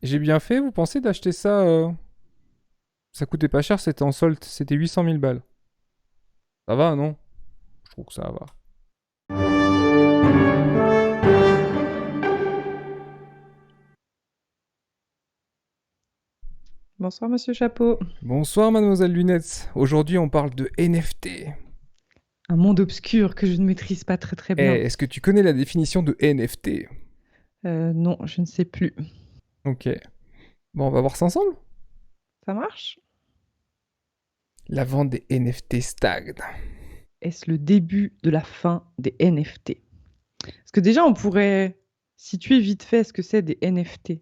J'ai bien fait, vous pensez d'acheter ça Ça coûtait pas cher, c'était en solde, c'était 800 000 balles. Ça va, non? Je trouve que ça va. Bonsoir, Monsieur Chapeau. Bonsoir, mademoiselle Lunettes. Aujourd'hui, on parle de NFT. Un monde obscur que je ne maîtrise pas très très Eh, bien. est-ce que tu connais la définition de NFT? Non, je ne sais plus. Ok. Bon, on va voir ça ensemble. Ça marche? La vente des NFT stagne. Est-ce le début de la fin des NFT? Parce que déjà, on pourrait situer vite fait ce que c'est des NFT.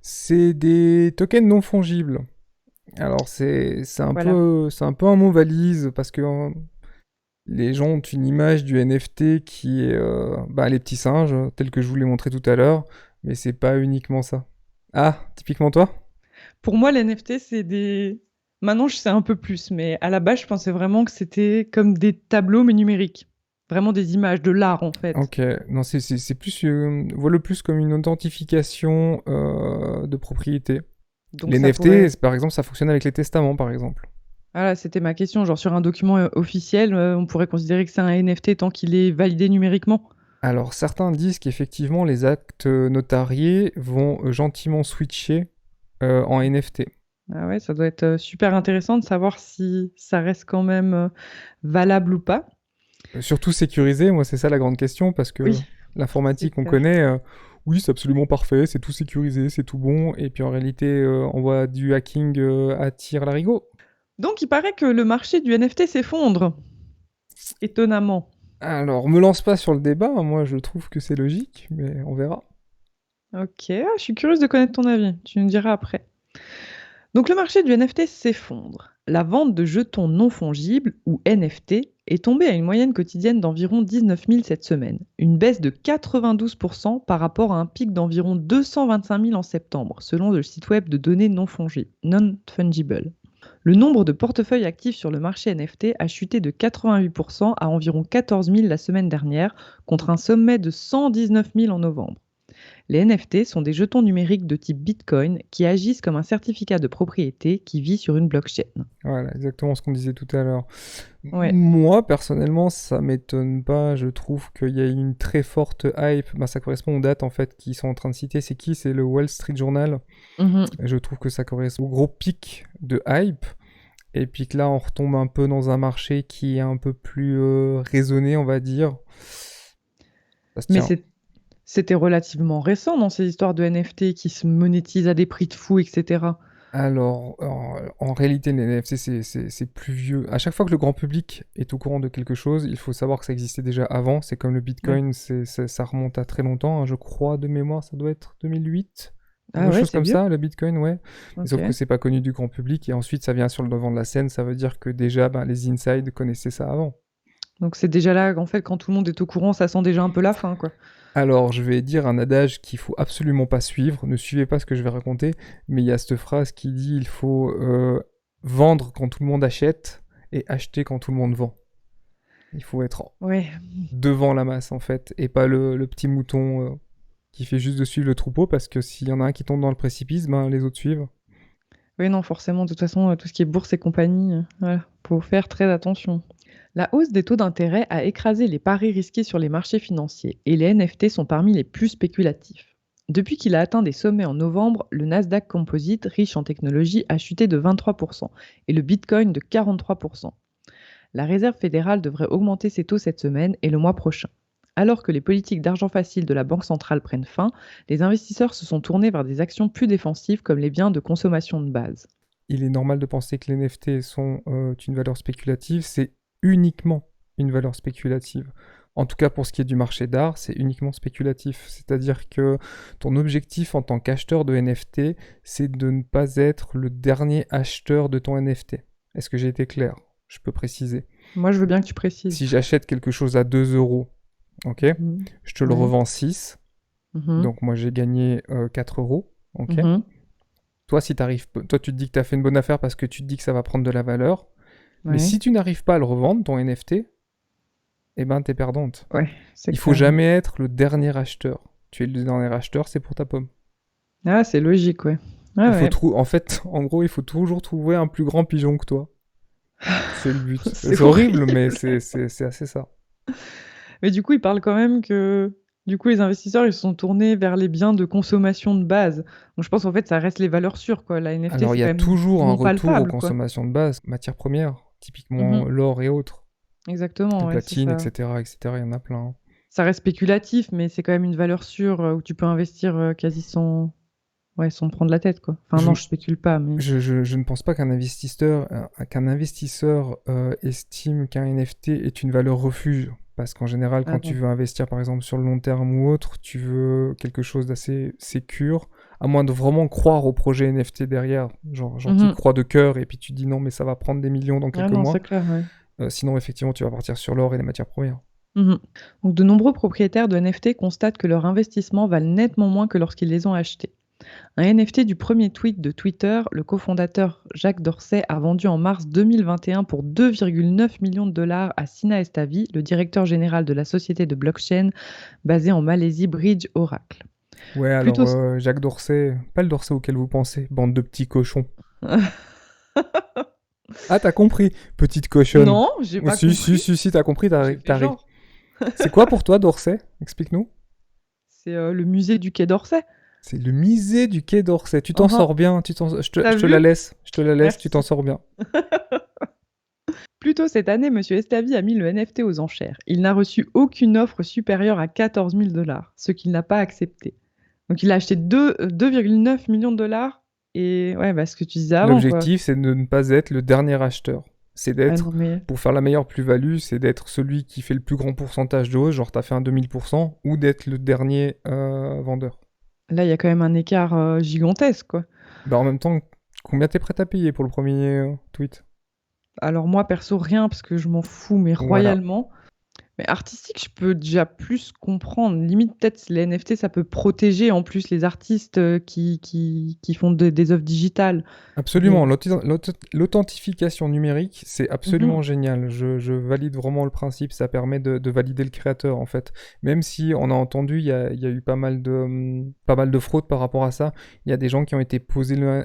C'est des tokens non fongibles. Alors, Voilà. c'est un peu un mot valise parce que les gens ont une image du NFT qui est les petits singes, tels que je vous l'ai montré tout à l'heure, mais c'est pas uniquement ça. Ah, typiquement toi? Pour moi, les NFT, c'est des... Maintenant, je sais un peu plus, mais à la base, je pensais vraiment que c'était comme des tableaux, mais numériques. Vraiment des images, de l'art, en fait. Ok, non, c'est plus, vois-le plus comme une authentification de propriété. Donc Les ça NFT, pourrait... par exemple, ça fonctionne avec les testaments, par exemple. Voilà, c'était ma question. Genre, sur un document officiel, on pourrait considérer que c'est un NFT tant qu'il est validé numériquement. Alors, certains disent qu'effectivement, les actes notariés vont gentiment switcher en NFT. Ah ouais, ça doit être super intéressant de savoir si ça reste quand même valable ou pas. Surtout sécurisé, moi, c'est ça la grande question, parce que Oui, c'est l'informatique, on clair. connaît, oui, c'est absolument parfait, c'est tout sécurisé, c'est tout bon, et puis en réalité, on voit du hacking à tir larigot. Donc, il paraît que le marché du NFT s'effondre, étonnamment. Alors, me lance pas sur le débat, hein, moi je trouve que c'est logique, mais on verra. Ok, je suis curieuse de connaître ton avis. Tu me diras après. Donc, le marché du NFT s'effondre. La vente de jetons non fongibles, ou NFT, est tombée à une moyenne quotidienne d'environ 19 000 cette semaine, une baisse de 92% par rapport à un pic d'environ 225 000 en septembre, selon le site web de données non fungible. Le nombre de portefeuilles actifs sur le marché NFT a chuté de 88% à environ 14 000 la semaine dernière, contre un sommet de 119 000 en novembre. Les NFT sont des jetons numériques de type Bitcoin qui agissent comme un certificat de propriété qui vit sur une blockchain. Voilà, exactement ce qu'on disait tout à l'heure. Ouais. Moi, personnellement, ça m'étonne pas. Je trouve qu'il y a une très forte hype. Bah, ça correspond aux dates en fait qu'ils sont en train de citer. C'est qui? C'est le Wall Street Journal. Mhm. Je trouve que ça correspond au gros pic de hype. Et puis que là, on retombe un peu dans un marché qui est un peu plus raisonné, on va dire. Ça se Mais tient. c'était relativement récent dans ces histoires de NFT qui se monétisent à des prix de fou, etc. Alors, en réalité, les NFC, c'est plus vieux. À chaque fois que le grand public est au courant de quelque chose, il faut savoir que ça existait déjà avant. C'est comme le Ouais. Bitcoin, ça remonte à très longtemps, hein. Je crois, de mémoire, ça doit être 2008. Ah Quelque ouais, chose c'est comme vieux. ça, le Bitcoin, ouais. Mais Ok. sauf que c'est pas connu du grand public. Et ensuite, ça vient sur le devant de la scène. Ça veut dire que déjà, ben, les inside connaissaient ça avant. Donc c'est déjà là, en fait, quand tout le monde est au courant, ça sent déjà un peu la fin, quoi. Alors, je vais dire un adage qu'il faut absolument pas suivre. Ne suivez pas ce que je vais raconter, mais il y a cette phrase qui dit il faut vendre quand tout le monde achète et acheter quand tout le monde vend. Il faut être Ouais. devant la masse en fait, et pas le petit mouton qui fait juste de suivre le troupeau, parce que s'il y en a un qui tombe dans le précipice, ben les autres suivent. Oui, non, forcément, de toute façon, tout ce qui est bourse et compagnie, voilà, faut faire très attention. La hausse des taux d'intérêt a écrasé les paris risqués sur les marchés financiers et les NFT sont parmi les plus spéculatifs. Depuis qu'il a atteint des sommets en novembre, le Nasdaq Composite, riche en technologie, a chuté de 23% et le Bitcoin de 43%. La Réserve fédérale devrait augmenter ses taux cette semaine et le mois prochain. Alors que les politiques d'argent facile de la Banque centrale prennent fin, les investisseurs se sont tournés vers des actions plus défensives comme les biens de consommation de base. Il est normal de penser que les NFT sont une valeur spéculative, c'est uniquement une valeur spéculative. En tout cas, pour ce qui est du marché d'art, c'est uniquement spéculatif. C'est-à-dire que ton objectif en tant qu'acheteur de NFT, c'est de ne pas être le dernier acheteur de ton NFT. Est-ce que j'ai été clair? Je peux préciser. Moi, je veux bien que tu précises. Si j'achète quelque chose à 2 euros, ok, Mhm. je te le Ouais. revends 6, Mhm. donc moi j'ai gagné 4 euros, ok. Mhm. Toi, si t'arrives, toi tu te dis que tu as fait une bonne affaire parce que tu te dis que ça va prendre de la valeur, mais Ouais. si tu n'arrives pas à le revendre, ton NFT, eh ben t'es perdante. Ouais, c'est Il faut clair. jamais être le dernier acheteur. Tu es le dernier acheteur, c'est pour ta pomme. Ah, c'est logique, ouais. Ouais, Il faut ouais. en fait, en gros, il faut toujours trouver un plus grand pigeon que toi. C'est le but. C'est C'est horrible, horrible. mais c'est assez ça. Mais du coup, il parle quand même que, du coup, les investisseurs, ils se sont tournés vers les biens de consommation de base. Donc je pense, en fait, ça reste les valeurs sûres, quoi. La NFT, Alors, c'est il y a quand même toujours un non retour aux palpable, quoi. consommations de base, matières premières, typiquement Mmh. l'or et autres, Exactement, le ouais, c'est platine, ça. etc., etc. Il y en a plein, hein. Ça reste spéculatif, mais c'est quand même une valeur sûre, où tu peux investir, quasi sans ouais, sans te prendre la tête, quoi. Enfin Je, non, je spécule pas, mais je ne pense pas qu'un investisseur estime qu'un NFT est une valeur refuge. Parce qu'en général, ah quand tu non. veux investir par exemple sur le long terme ou autre, tu veux quelque chose d'assez sécure, à moins de vraiment croire au projet NFT derrière. Genre tu Mmh. crois de cœur et puis tu dis non, mais ça va prendre des millions dans Ah quelques non, mois. c'est clair, ouais. Sinon, effectivement, tu vas partir sur l'or et les matières premières. Mmh. Donc de nombreux propriétaires de NFT constatent que leurs investissements valent nettement moins que lorsqu'ils les ont achetés. Un NFT du premier tweet de Twitter, le cofondateur Jacques Dorsey a vendu en mars 2021 pour 2,9 millions de dollars à Sina Estavi, le directeur général de la société de blockchain basée en Malaisie Bridge Oracle. Ouais, alors Plutôt... Jacques Dorsey, pas le Dorsey auquel vous pensez, bande de petits cochons. Ah, t'as compris, petite cochonne. Non, j'ai Oh, pas si, si, compris. si, si, t'as compris, J'ai fait t'as ri. genre. C'est quoi pour toi, Dorsey? Explique-nous. C'est le musée du Quai d'Orsay. C'est le musée du Quai d'Orsay. Tu t'en Uhum. sors bien, T'as je te la vu? laisse, je te la laisse, tu t'en Merci. sors bien. Plus tôt cette année, Monsieur Estavi a mis le NFT aux enchères. Il n'a reçu aucune offre supérieure à 14 000 dollars, ce qu'il n'a pas accepté. Donc il a acheté 2,9 millions de dollars. Et ouais, bah, ce que tu disais avant, quoi. L'objectif, c'est de ne pas être le dernier acheteur. C'est Ah d'être, non, mais... pour faire la meilleure plus-value, c'est d'être celui qui fait le plus grand pourcentage de hausse, genre t'as fait un 2000%, ou d'être le dernier vendeur. Là, il y a quand même un écart gigantesque, quoi. Bah en même temps, combien t'es prêt à payer pour le premier tweet? Alors moi, perso, rien, parce que je m'en fous, mais Voilà. royalement. Mais artistique, je peux déjà plus comprendre. Limite, peut-être les NFT, ça peut protéger en plus les artistes qui font des œuvres digitales. Absolument, Mais l'authentification numérique, c'est Mhm. absolument génial. Je valide vraiment le principe, ça permet de valider le créateur en fait. Même si on a entendu, il y a eu pas mal de fraudes par rapport à ça. Il y a des gens qui ont été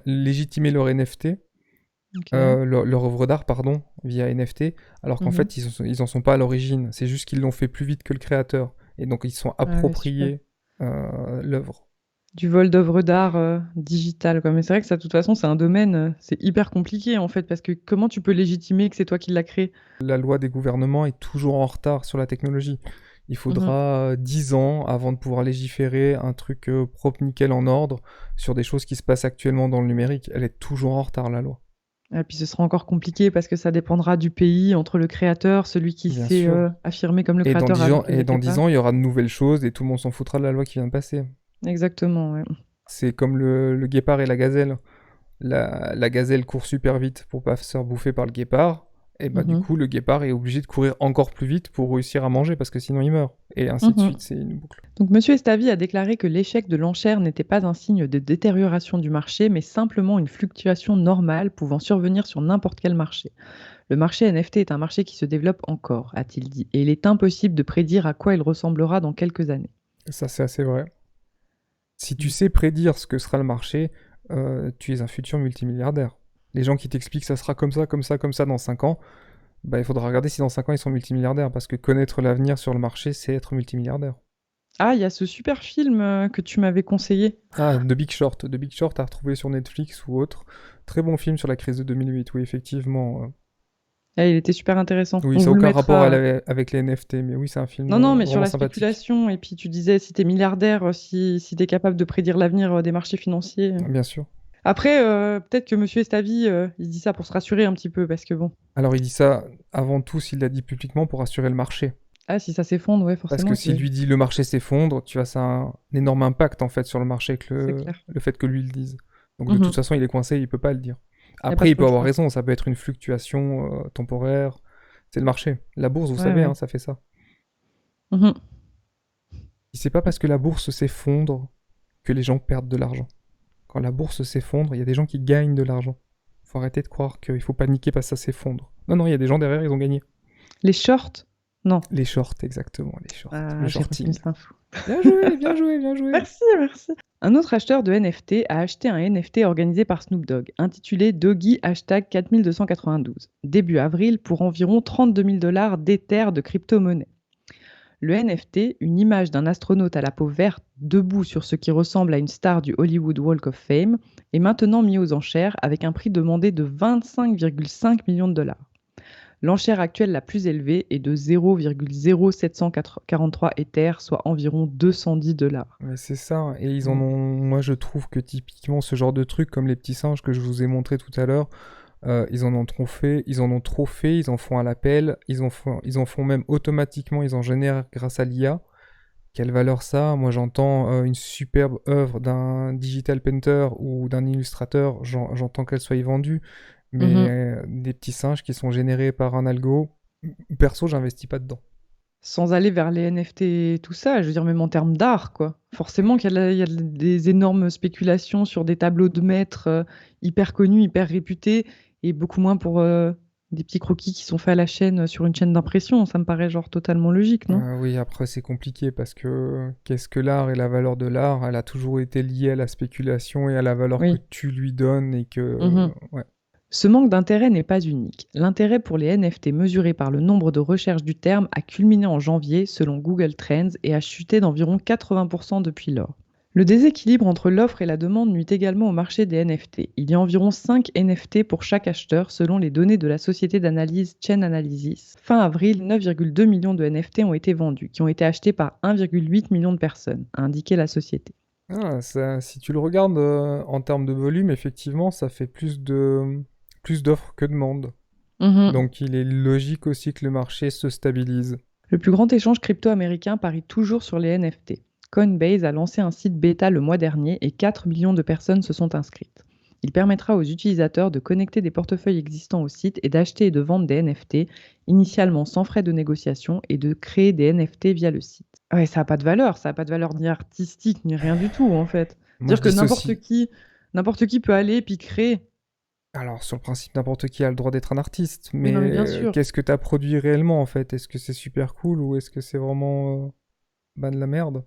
légitimer leur NFT, Ok. leur œuvre d'art, pardon, via NFT, alors qu'en Mhm. fait, ils en sont pas à l'origine. C'est juste qu'ils l'ont fait plus vite que le créateur. Et donc, ils se sont Ah ouais, super. appropriés l'œuvre. Du vol d'œuvres d'art digitales, quoi. Mais c'est vrai que ça, de toute façon, c'est un domaine, c'est hyper compliqué en fait, parce que comment tu peux légitimer que c'est toi qui l'as créé? La loi des gouvernements est toujours en retard sur la technologie. Il Mhm. faudra 10 ans avant de pouvoir légiférer un truc propre, nickel, en ordre sur des choses qui se passent actuellement dans le numérique. Elle est toujours en retard, la loi. Et puis ce sera encore compliqué parce que ça dépendra du pays, entre le créateur, celui qui Bien s'est sûr. affirmé comme le créateur alors qu'il Et dans l'était 10 pas. ans, il y aura de nouvelles choses et tout le monde s'en foutra de la loi qui vient de passer. Exactement, ouais. C'est comme le guépard et la gazelle. La gazelle court super vite pour pas se faire bouffer par le guépard. Et bah du Mhm. coup, le guépard est obligé de courir encore plus vite pour réussir à manger parce que sinon il meurt. Et ainsi de Mhm. suite, c'est une boucle. Donc, Monsieur Estavi a déclaré que l'échec de l'enchère n'était pas un signe de détérioration du marché, mais simplement une fluctuation normale pouvant survenir sur n'importe quel marché. Le marché NFT est un marché qui se développe encore, a-t-il dit, et il est impossible de prédire à quoi il ressemblera dans quelques années. Et ça, c'est assez vrai. Si tu Mm. sais prédire ce que sera le marché, tu es un futur multimilliardaire. Les gens qui t'expliquent ça sera comme ça, comme ça, comme ça dans 5 ans, bah il faudra regarder si dans 5 ans ils sont multimilliardaires, parce que connaître l'avenir sur le marché, c'est être multimilliardaire. Ah, il y a ce super film que tu m'avais conseillé. Ah, The Big Short à retrouver sur Netflix ou autre. Très bon film sur la crise de 2008, oui, effectivement. Ah, il était super intéressant. Oui, On ça n'a vous le aucun rapport mettra. avec les NFT, mais oui, c'est un film Non, non, mais sur vraiment la sympathique. spéculation, et puis tu disais si t'es milliardaire, si t'es capable de prédire l'avenir des marchés financiers. Bien sûr. Après, peut-être que Monsieur Estavi, il dit ça pour se rassurer un petit peu, parce que bon, Alors il dit ça avant tout s'il l'a dit publiquement pour assurer le marché. ah, si ça s'effondre, ouais, Parce forcément, que s'il lui dit le marché s'effondre, tu vois, ça a un énorme impact en fait sur le marché que c'est clair. le fait que lui le dise. Donc de toute Mhm. façon, il est coincé, il peut pas le dire. Y a pas Après, il trop peut le avoir choix. raison, ça peut être une fluctuation temporaire. C'est le marché. La bourse, vous Ouais, savez, hein, ouais. ça fait ça. Mhm. C'est pas parce que la bourse s'effondre que les gens perdent de l'argent. Quand la bourse s'effondre, il y a des gens qui gagnent de l'argent. Faut arrêter de croire qu'il faut paniquer parce que ça s'effondre. Non, non, il y a des gens derrière, ils ont gagné. Les shorts? Non. Les shorts, exactement, les shorts. Le Ah, j'ai retenu shorting. cette info. Bien joué, bien joué, bien joué. Merci, merci. Un autre acheteur de NFT a acheté un NFT organisé par Snoop Dogg, intitulé Doggy #4292, début avril pour environ 32 000 $ d'Ether de crypto-monnaie. Le NFT, une image d'un astronaute à la peau verte debout sur ce qui ressemble à une star du Hollywood Walk of Fame, est maintenant mis aux enchères avec un prix demandé de 25,5 millions de $. L'enchère actuelle la plus élevée est de 0,0743 Ether, soit environ 210 $. Mais c'est ça, et ils en ont. Moi, je trouve que typiquement ce genre de truc, comme les petits singes que je vous ai montré tout à l'heure, ils en ont trop fait, ils en font à l'appel, ils en font même automatiquement, ils en génèrent grâce à l'IA. Quelle valeur ça? Moi, j'entends une superbe œuvre d'un digital painter ou d'un illustrateur, j'entends qu'elle soit vendue, mais Mhm. des petits singes qui sont générés par un algo, perso, j'investis pas dedans. Sans aller vers les NFT et tout ça, je veux dire même en termes d'art, quoi. Forcément qu'il y a des énormes spéculations sur des tableaux de maîtres hyper connus, hyper réputés, et beaucoup moins pour des petits croquis qui sont faits à la chaîne sur une chaîne d'impression. Ça me paraît genre totalement logique, non? Oui, après c'est compliqué parce que qu'est-ce que l'art et la valeur de l'art, elle a toujours été liée à la spéculation et à la valeur que Oui. tu lui donnes et que... Mhm. ouais. Ce manque d'intérêt n'est pas unique. L'intérêt pour les NFT mesuré par le nombre de recherches du terme a culminé en janvier selon Google Trends et a chuté d'environ 80% depuis lors. Le déséquilibre entre l'offre et la demande nuit également au marché des NFT. Il y a environ 5 NFT pour chaque acheteur selon les données de la société d'analyse Chain Analysis. Fin avril, 9,2 millions de NFT ont été vendus, qui ont été achetés par 1,8 million de personnes, a indiqué la société. Ah, ça, si tu le regardes en termes de volume, effectivement, ça fait plus d'offres que de demandes. Mhm. Donc il est logique aussi que le marché se stabilise. Le plus grand échange crypto américain parie toujours sur les NFT. Coinbase a lancé un site bêta le mois dernier et 4 millions de personnes se sont inscrites. Il permettra aux utilisateurs de connecter des portefeuilles existants au site et d'acheter et de vendre des NFT, initialement sans frais de négociation, et de créer des NFT via le site. Ouais, ça n'a pas de valeur ni artistique ni rien du tout en fait. Moi Dire je que dissocie. n'importe qui peut aller puis créer. Alors sur le principe, n'importe qui a le droit d'être un artiste, Oui, mais non mais bien sûr. qu'est-ce que tu as produit réellement en fait? Est-ce que c'est super cool ou est-ce que c'est vraiment bah, de la merde?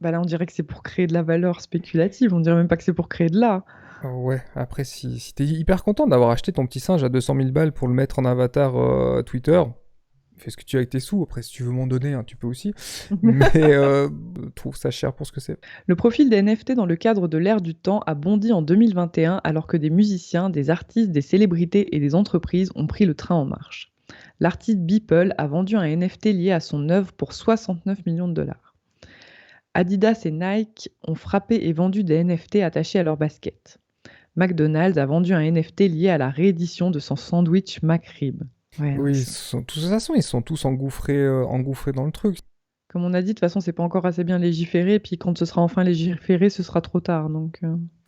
Bah là on dirait que c'est pour créer de la valeur spéculative, on dirait même pas que c'est pour créer de l'art. Ouais, après, si t'es hyper content d'avoir acheté ton petit singe à 200 000 balles pour le mettre en avatar Twitter, fais ce que tu as avec tes sous. Après, si tu veux m'en donner, hein, tu peux aussi. Mais trouve ça cher pour ce que c'est. Le profil des NFT dans le cadre de l'ère du temps a bondi en 2021 alors que des musiciens, des artistes, des célébrités et des entreprises ont pris le train en marche. L'artiste Beeple a vendu un NFT lié à son œuvre pour 69 millions de $. Adidas et Nike ont frappé et vendu des NFT attachés à leurs baskets. McDonald's a vendu un NFT lié à la réédition de son sandwich McRib. Ouais, non, Oui, de toute façon, ils sont tous engouffrés dans le truc. comme on a dit, de toute façon, c'est pas encore assez bien légiféré, puis quand ce sera enfin légiféré, ce sera trop tard.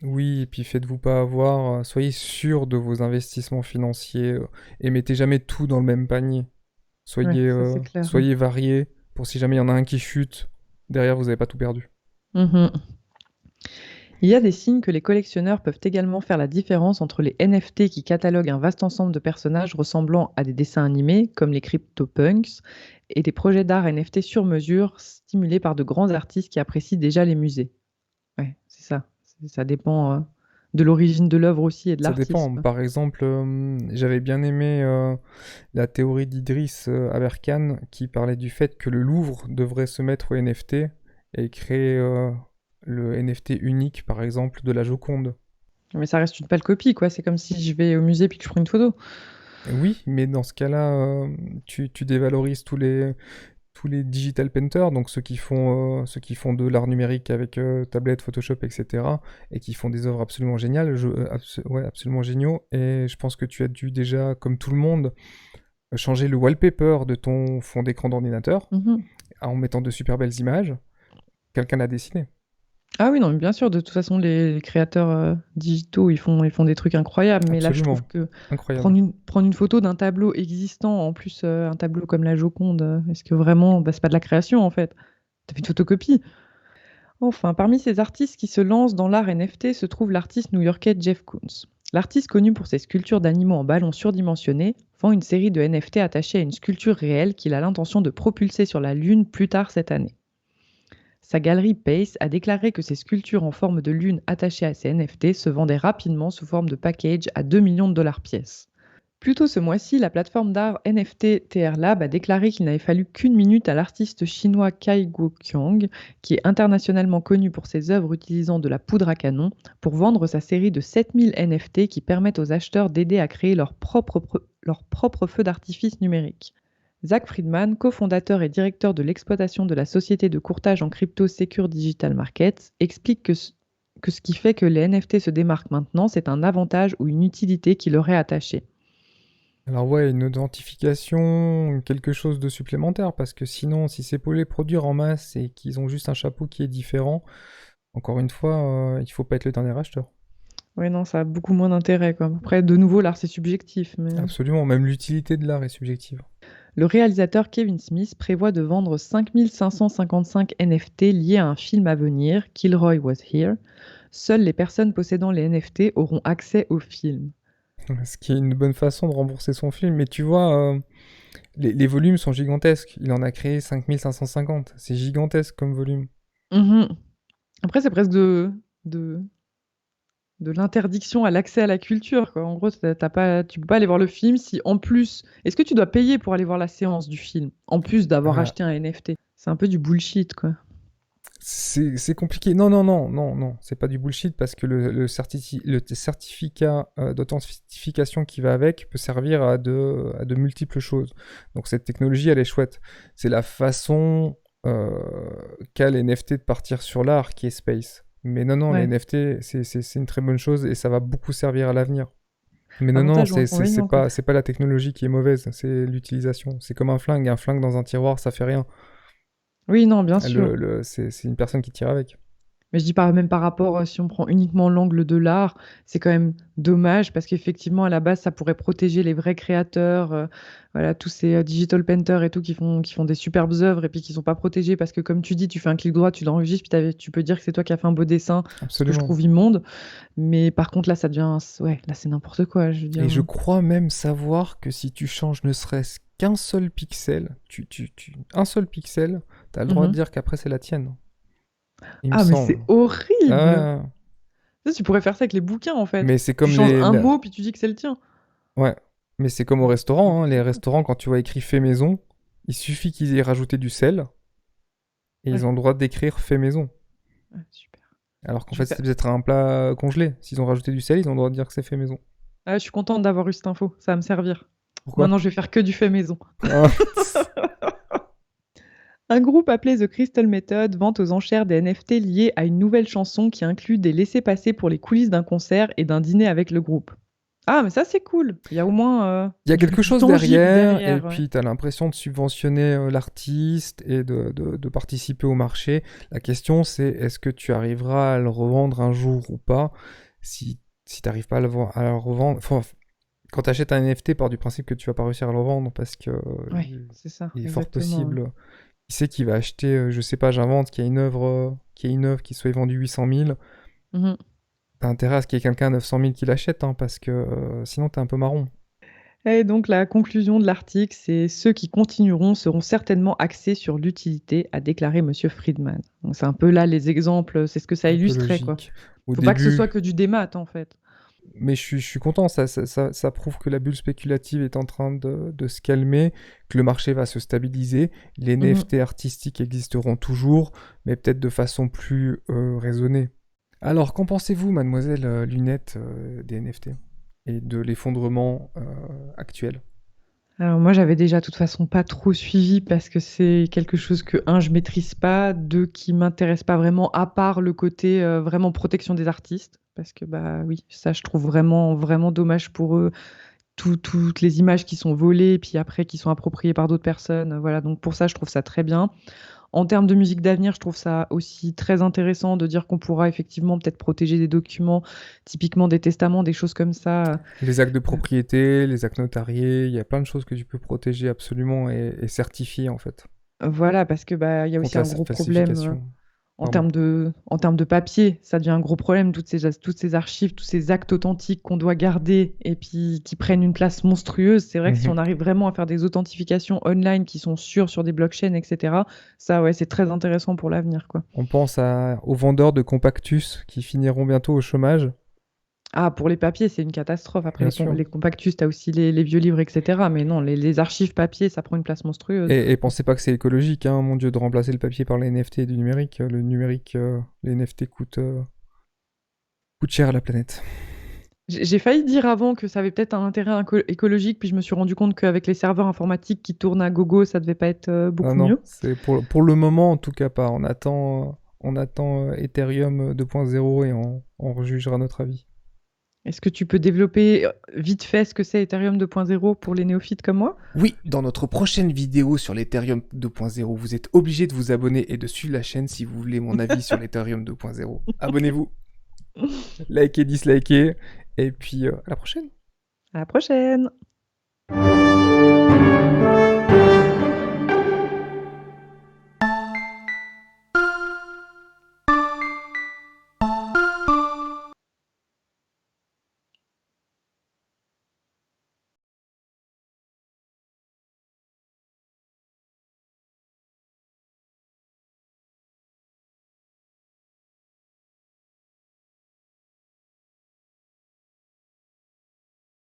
Oui, et puis faites-vous pas avoir, soyez sûr de vos investissements financiers et mettez jamais tout dans le même panier. Ouais, Soyez, ça c'est clair. soyez variés pour si jamais il y en a un qui chute, derrière vous n'avez pas tout perdu. Mhm. Il y a des signes que les collectionneurs peuvent également faire la différence entre les NFT qui cataloguent un vaste ensemble de personnages ressemblant à des dessins animés, comme les CryptoPunks, et des projets d'art NFT sur mesure stimulés par de grands artistes qui apprécient déjà les musées. Ouais, c'est ça. Ça dépend de l'origine de l'œuvre aussi et de Ça l'artiste, dépend. quoi. Par exemple, j'avais bien aimé la théorie d'Idriss Aberkan qui parlait du fait que le Louvre devrait se mettre au NFT et créer le NFT unique, par exemple, de la Joconde. Mais ça reste une pâle copie, quoi. C'est comme si je vais au musée puis que je prends une photo. Oui, mais dans ce cas-là, tu dévalorises tous les digital painters, donc ceux qui font de l'art numérique avec tablette, Photoshop, etc., et qui font des œuvres absolument géniales, ouais, absolument géniaux. Et je pense que tu as dû déjà, comme tout le monde, changer le wallpaper de ton fond d'écran d'ordinateur Mhm. en mettant de super belles images. Quelqu'un l'a dessiné. Ah oui, non, mais bien sûr, de toute façon, les créateurs digitaux, ils font des trucs incroyables, mais là, je trouve Absolument. que Incroyable. prendre une photo d'un tableau existant, en plus un tableau comme la Joconde, est-ce que vraiment, bah, c'est pas de la création en fait, t'as fait une photocopie. Enfin, parmi ces artistes qui se lancent dans l'art NFT se trouve l'artiste new-yorkais Jeff Koons. L'artiste connu pour ses sculptures d'animaux en ballons surdimensionnés vend une série de NFT attachés à une sculpture réelle qu'il a l'intention de propulser sur la Lune plus tard cette année. Sa galerie Pace a déclaré que ses sculptures en forme de lune attachées à ses NFT se vendaient rapidement sous forme de package à 2 millions de dollars pièce. Plus tôt ce mois-ci, la plateforme d'art NFT TR Lab a déclaré qu'il n'avait fallu qu'une minute à l'artiste chinois Cai Guoqiang, qui est internationalement connu pour ses œuvres utilisant de la poudre à canon, pour vendre sa série de 7000 NFT qui permettent aux acheteurs d'aider à créer leur propre feu d'artifice numérique. Zach Friedman, cofondateur et directeur de l'exploitation de la société de courtage en crypto Secure Digital Markets, explique que ce qui fait que les NFT se démarquent maintenant, c'est un avantage ou une utilité qui leur est attachée. Alors ouais, une authentification, quelque chose de supplémentaire, parce que sinon, si c'est pour les produire en masse et qu'ils ont juste un chapeau qui est différent, encore une fois, il faut pas être le dernier acheteur. Oui, non, ça a beaucoup moins d'intérêt, quoi. Après, de nouveau, l'art, c'est subjectif, mais... Absolument, même l'utilité de l'art est subjective. Le réalisateur Kevin Smith prévoit de vendre 5555 NFT liés à un film à venir, Kilroy Was Here. Seules les personnes possédant les NFT auront accès au film. Ce qui est une bonne façon de rembourser son film. Mais tu vois, les volumes sont gigantesques. Il en a créé 5550. C'est gigantesque comme volume. Mhm. Après, c'est presque de, de l'interdiction à l'accès à la culture, quoi. En gros, tu peux pas aller voir le film si, en plus... Est-ce que tu dois payer pour aller voir la séance du film, en plus d'avoir Ah, acheté un NFT? C'est un peu du bullshit, quoi. c'est compliqué. Non, non, non, non, non. C'est pas du bullshit parce que le certificat d'authentification qui va avec peut servir à de multiples choses. Donc cette technologie, elle est chouette. C'est la façon qu'a les NFT de partir sur l'art qui est Space. Mais non, non, les Ouais. NFT, c'est une très bonne chose et ça va beaucoup servir à l'avenir. Mais non, non, Avantage ou inconvénient, quoi. c'est pas la technologie qui est mauvaise, c'est l'utilisation. C'est comme un flingue. Un flingue dans un tiroir, ça fait rien. Oui, non, bien sûr. C'est une personne qui tire avec. Mais je dis pas même par rapport, si on prend uniquement l'angle de l'art, c'est quand même dommage parce qu'effectivement, à la base, ça pourrait protéger les vrais créateurs, voilà, tous ces digital painters et tout qui font des superbes œuvres et puis qui sont pas protégés parce que, comme tu dis, tu fais un clic droit, tu l'enregistres, puis tu peux dire que c'est toi qui as fait un beau dessin, ce que je Absolument. trouve immonde. Mais par contre, là, ça devient, ouais, là, c'est n'importe quoi, je veux dire. Et je crois même savoir que si tu changes ne serait-ce qu'un seul pixel, un seul pixel, t'as le droit de Mhm. dire qu'après c'est la tienne. Il me Ah, mais semble. c'est horrible! Ah, Tu pourrais faire ça avec les bouquins, en fait. mais c'est Tu comme changes un mot, puis tu dis que c'est le tien. Ouais. Mais c'est comme au restaurant, hein. Les restaurants, quand tu vois écrit fait maison, il suffit qu'ils aient rajouté du sel et ils Ouais, ont le droit d'écrire fait maison. ouais, super. Alors qu'en Je vais fait, faire... c'est peut-être un plat congelé. S'ils ont rajouté du sel, ils ont le droit de dire que c'est fait maison. Ah, je suis contente d'avoir eu cette info, ça va me servir. Pourquoi? Maintenant, je vais faire que du fait maison. Ah, Un groupe appelé The Crystal Method vend aux enchères des NFT liés à une nouvelle chanson qui inclut des laissez-passer pour les coulisses d'un concert et d'un dîner avec le groupe. Ah, mais ça, c'est cool. Il y a au moins Il y a quelque du chose tangible derrière, et derrière. Ouais. puis tu as l'impression de subventionner l'artiste et de participer au marché. La question, c'est est-ce que tu arriveras à le revendre un jour ou pas? Si tu n'arrives pas à le revendre, quand tu achètes un NFT, pars du principe que tu vas pas réussir à le revendre parce que Ouais, c'est ça, il est fort exactement. Ouais. possible. Qui c'est qui va acheter, je sais pas, j'invente, qu'il y a une œuvre qui soit vendue 800 000. Mhm. T'as intérêt à ce qu'il y ait quelqu'un à 900 000 qui l'achète, hein, parce que sinon t'es un peu marron. Et donc, la conclusion de l'article, c'est ceux qui continueront seront certainement axés sur l'utilité, a déclaré Monsieur Friedman. Donc, c'est un peu là les exemples, c'est ce que ça Un peu illustrait, quoi. logique. Au Faut pas que ce soit début, que du démat, en fait. mais je suis content, ça prouve que la bulle spéculative est en train de se calmer, que le marché va se stabiliser, les Mhm. NFT artistiques existeront toujours, mais peut-être de façon plus raisonnée. Alors, qu'en pensez-vous, mademoiselle Lunette, des NFT et de l'effondrement actuel? Alors moi, j'avais déjà de toute façon pas trop suivi parce que c'est quelque chose que, un, je maîtrise pas, deux, qui m'intéresse pas vraiment, à part le côté vraiment protection des artistes. Parce que bah oui, ça je trouve vraiment, vraiment dommage pour eux. Toutes les images qui sont volées, puis après qui sont appropriées par d'autres personnes. Voilà, donc pour ça, je trouve ça très bien. En termes de musique d'avenir, je trouve ça aussi très intéressant de dire qu'on pourra effectivement peut-être protéger des documents, typiquement des testaments, des choses comme ça. Les actes de propriété, les actes notariés, il y a plein de choses que tu peux protéger absolument et certifier en fait, Voilà, parce que bah il y a aussi contre la un gros problème. falsification. Pardon. En termes de papier, ça devient un gros problème, toutes ces archives, tous ces actes authentiques qu'on doit garder et puis qui prennent une place monstrueuse. C'est vrai que si Mhm. on arrive vraiment à faire des authentifications online qui sont sûres sur des blockchains, etc., ça, ouais, c'est très intéressant pour l'avenir, quoi. On pense aux vendeurs de compactus qui finiront bientôt au chômage, Ah, pour les papiers, c'est une catastrophe. Après, bien sûr. les compactus, tu as aussi les vieux livres, etc. Mais non, les archives papier, ça prend une place monstrueuse. Et pensez pas que c'est écologique, hein, mon Dieu, de remplacer le papier par les NFT et du numérique. Le numérique, les NFT coûtent cher à la planète. J'ai failli dire avant que ça avait peut-être un intérêt écologique, puis je me suis rendu compte qu'avec les serveurs informatiques qui tournent à gogo, ça devait pas être Non, beaucoup non, mieux. c'est pour le moment en tout cas pas. On attend Ethereum 2.0 et on rejugera notre avis. Est-ce que tu peux développer vite fait ce que c'est Ethereum 2.0 pour les néophytes comme moi? Oui, dans notre prochaine vidéo sur l'Ethereum 2.0, vous êtes obligé de vous abonner et de suivre la chaîne si vous voulez mon avis sur l'Ethereum 2.0. Abonnez-vous, likez, dislikez, et puis à la prochaine. À la prochaine!